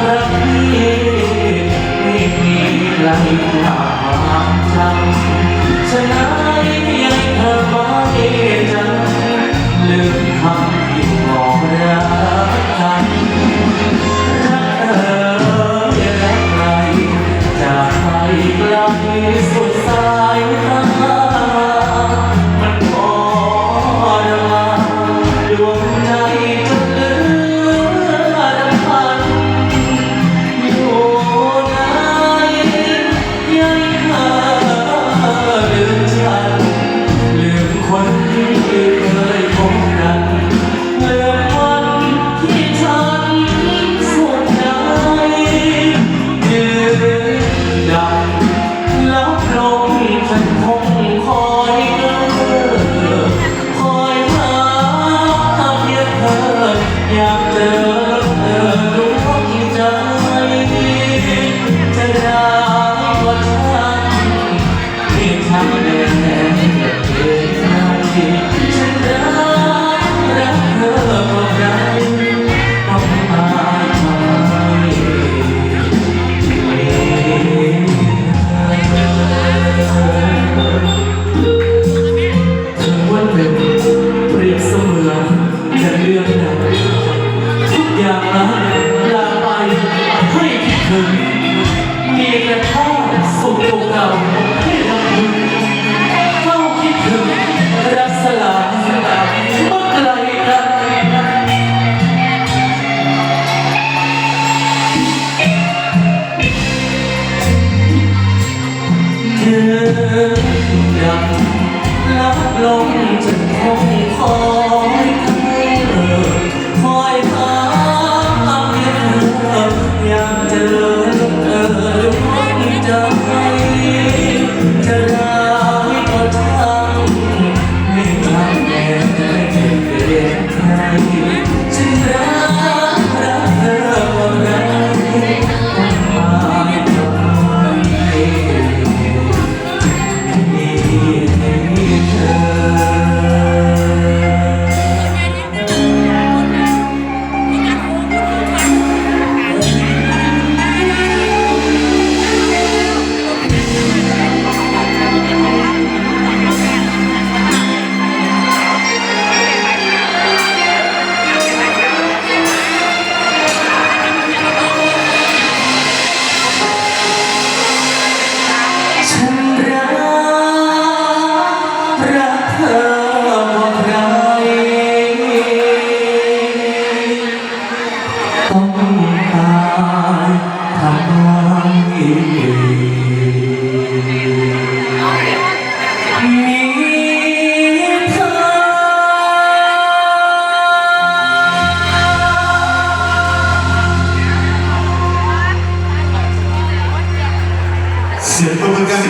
รักพี่ไม่มีใครอยากความจำฉะนั้นยังเธอไม่จำลืมคำที่บอกรักกันรักรักใครจากไปไกลสุดสายตามันพอระดวงใจจนเหลือดำพันอยู่ไหนยังเธอลืมฉันลืมคนที่เคยพบกันลืมวันที่ฉันสุขใจยืนดังแล้วลงฉันคงคอยคอยหาเพียงเธออยากเจอดวงใจจะได้ว่าฉันที่ทำแน่เกินไปฉันรักเธอเท่าไรต้องมาทำไมถึงวันหนึ่งเปรียบเสมือนจะเลือนหายทุกอย่างนั้นลาไปให้คิดถึงมีแต่ภาพสุขเก่าให้รำลึกเฝ้าคิดถึงรักสลายเมื่อไกลกันเดินดังลับลงจนคงคอยเธอคอยหาเพียงเธออยากเจอดวงใจ